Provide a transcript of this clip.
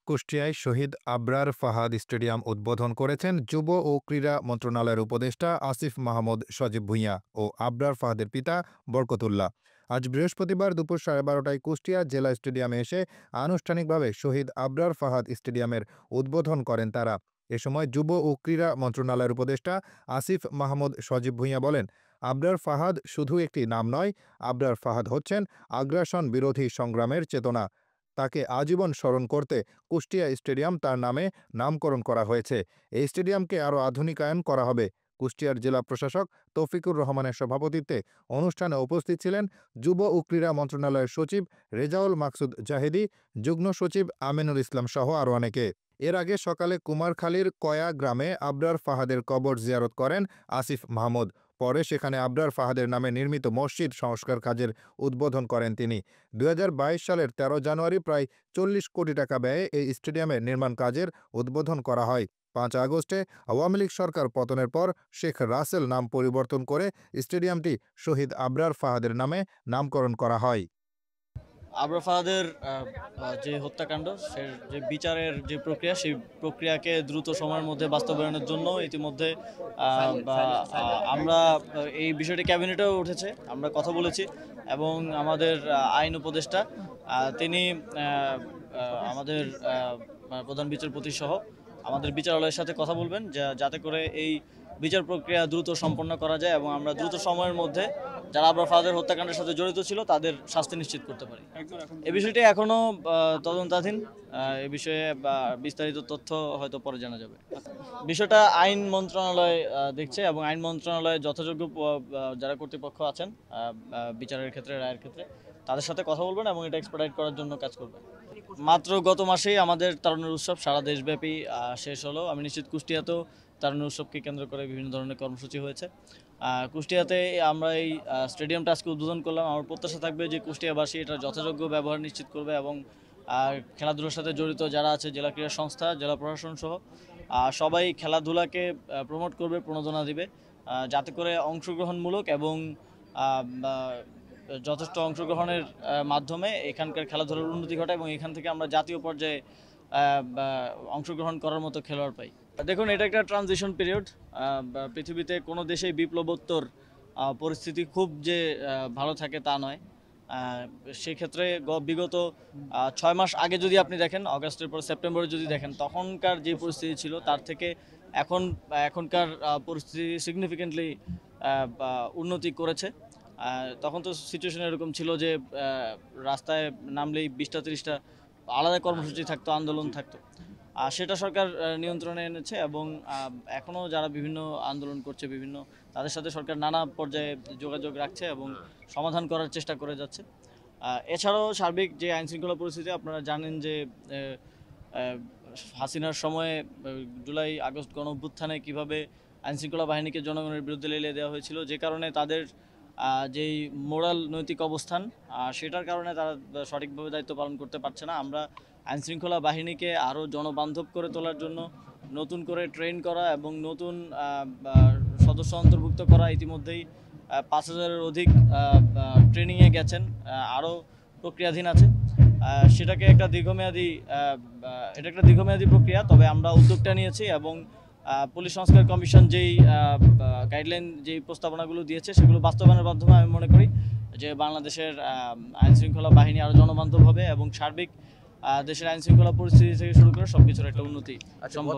কুষ্টিয়ায় শহীদ Abrar Fahad stadium উদ্বোধন করেছেন যুব ও ক্রীড়া মন্ত্রণালয়ের উপদেষ্টা আসিফ মাহমুদ সজীব ভুঁইয়া ও আবরার ফাহাদের পিতা বরকতুল্লাহ। আজ বৃহস্পতিবার দুপুর 12:30টায় কুষ্টিয়া জেলা স্টেডিয়ামে এসে আনুষ্ঠানিকভাবে শহীদ আবরার ফাহাদ স্টেডিয়ামের উদ্বোধন করেন তারা। এ সময় যুব ও ক্রীড়া মন্ত্রণালয়ের উপদেষ্টা আসিফ মাহমুদ সজীব ভুঁইয়া বলেন, আবরার ফাহাদ শুধু একটি নাম নয়, আবরার ফাহাদ হচ্ছেন আগ্রাসন বিরোধী সংগ্রামের চেতনা। তাকে আজীবন স্মরণ করতে কুষ্টিয়া স্টেডিয়াম তার নামে নামকরণ করা হয়েছে। এই স্টেডিয়ামকে আরও আধুনিকায়ন করা হবে। কুষ্টিয়ার জেলা প্রশাসক তৌফিকুর রহমানের সভাপতিত্বে অনুষ্ঠানে উপস্থিত ছিলেন যুব ও ক্রীড়া মন্ত্রণালয়ের সচিব রেজাউল মাকসুদ জাহেদি, যুগ্ম সচিব আমিনুল ইসলাম সহ আরও অনেকে। এর আগে সকালে কুমারখালীর কয়া গ্রামে আবরার ফাহাদের কবর জিয়ারত করেন আসিফ মাহমুদ। পরে সেখানে আবরার ফাহাদের নামে নির্মিত মসজিদ সংস্কার কাজের উদ্বোধন করেন তিনি। ২০২২ সালের ১৩ জানুয়ারি প্রায় ৪০ কোটি টাকা ব্যয়ে এই স্টেডিয়ামের নির্মাণ কাজের উদ্বোধন করা হয়। ৫ আগস্টে আওয়ামী লীগ সরকার পতনের পর শেখ রাসেল নাম পরিবর্তন করে স্টেডিয়ামটি শহীদ আবরার ফাহাদের নামে নামকরণ করা হয়। আবরার ফাহাদের যে হত্যাকাণ্ড সে যে বিচারের যে প্রক্রিয়া সেই প্রক্রিয়াকে দ্রুত সময়ের মধ্যে বাস্তবায়নের জন্য ইতিমধ্যে আমরা এই বিষয়টি ক্যাবিনেটেও উঠেছে, আমরা কথা বলেছি এবং আমাদের আইন উপদেষ্টা তিনি আমাদের প্রধান বিচারপতি সহ আমাদের বিচারালয়ের সাথে কথা বলবেন যাতে করে এই বিচার প্রক্রিয়া দ্রুত সম্পন্ন করা যায় এবং আমরা দ্রুত সময়ের মধ্যে যারা আবরার ফাহাদের হত্যাকাণ্ডের সাথে জড়িত ছিল তাদের শাস্তি নিশ্চিত করতে পারি। এই বিষয়টি এখনও তদন্তাধীন, এ বিষয়ে বিস্তারিত তথ্য হয়তো পরে জানা যাবে। বিষয়টা আইন মন্ত্রণালয় দেখছে এবং আইন মন্ত্রণালয়ে যথাযোগ্য যারা কর্তৃপক্ষ আছেন বিচারের ক্ষেত্রে, রায়ের ক্ষেত্রে তাদের সাথে কথা বলবেন এবং এটা এক্সপার্টাইট করার জন্য কাজ করবেন। মাত্র গত মাসেই আমাদের তারুণ্যের উৎসব সারা দেশব্যাপী শেষ হলো। আমি নিশ্চিত কুষ্টিয়াতেও তারুণ্যের উৎসবকে কেন্দ্র করে বিভিন্ন ধরনের কর্মসূচি হয়েছে। কুষ্টিয়াতে আমরা এই স্টেডিয়ামটা আজকে উদ্বোধন করলাম। আমার প্রত্যাশা থাকবে যে কুষ্টিয়াবাসী এটার যথাযোগ্য ব্যবহার নিশ্চিত করবে এবং খেলাধুলার সাথে জড়িত যারা আছে, জেলা ক্রীড়া সংস্থা, জেলা প্রশাসন সহ সবাই খেলাধুলাকে প্রমোট করবে, প্রণোদনা দিবে যাতে করে অংশগ্রহণমূলক এবং যথেষ্ট অংশগ্রহণের মাধ্যমে এখানকার খেলাধুলার উন্নতি ঘটায় এবং এখান থেকে আমরা জাতীয় পর্যায়ে অংশগ্রহণ করার মতো খেলোয়াড় পাই। দেখুন, এটা একটা ট্রানজিশন পিরিয়ড। পৃথিবীতে কোনো দেশেই বিপ্লবোত্তর পরিস্থিতি খুব যে ভালো থাকে তা নয়। সেক্ষেত্রে বিগত 6 মাস আগে যদি আপনি দেখেন, আগস্টের পর সেপ্টেম্বরে যদি দেখেন, তখনকার যে পরিস্থিতি ছিল তার থেকে এখনকার পরিস্থিতি সিগনিফিকেন্টলি উন্নতি করেছে। তখন তো সিচুয়েশন এরকম ছিল যে রাস্তায় নামলেই 20টা-30টা আলাদা কর্মসূচি থাকতো, আন্দোলন থাকতো। সেটা সরকার নিয়ন্ত্রণে এনেছে এবং এখনও যারা বিভিন্ন আন্দোলন করছে তাদের সাথে সরকার নানা পর্যায়ে যোগাযোগ রাখছে এবং সমাধান করার চেষ্টা করে যাচ্ছে। এছাড়াও সার্বিক যে আইনশৃঙ্খলা পরিস্থিতি আপনারা জানেন যে হাসিনার সময়ে জুলাই আগস্ট গণ অভ্যুত্থানে কীভাবে আইনশৃঙ্খলা বাহিনীকে জনগণের বিরুদ্ধে লেলিয়ে দেওয়া হয়েছিল, যে কারণে তাদের যেই মোরাল নৈতিক অবস্থান সেটার কারণে তারা সঠিকভাবে দায়িত্ব পালন করতে পারছে না। আমরা আইনশৃঙ্খলা বাহিনীকে আরও জনবান্ধব করে তোলার জন্য নতুন করে ট্রেন করা এবং নতুন সদস্য অন্তর্ভুক্ত করা, ইতিমধ্যেই 5,000-এর অধিক ট্রেনিংয়ে গেছেন, আরও প্রক্রিয়াধীন আছে। সেটাকে একটা দীর্ঘমেয়াদী প্রক্রিয়া, তবে আমরা উদ্যোগটা নিয়েছি এবং পুলিশ সংস্কার কমিশন যেই গাইডলাইন, যেই প্রস্তাবনাগুলো দিয়েছে সেগুলো বাস্তবায়নের মাধ্যমে আমি মনে করি যে বাংলাদেশের আইনশৃঙ্খলা বাহিনী আরও জনবান্ধব হবে এবং সার্বিক দেশের আইনশৃঙ্খলা পরিস্থিতি থেকে শুরু করে সবকিছুর একটা উন্নতি সম্ভব।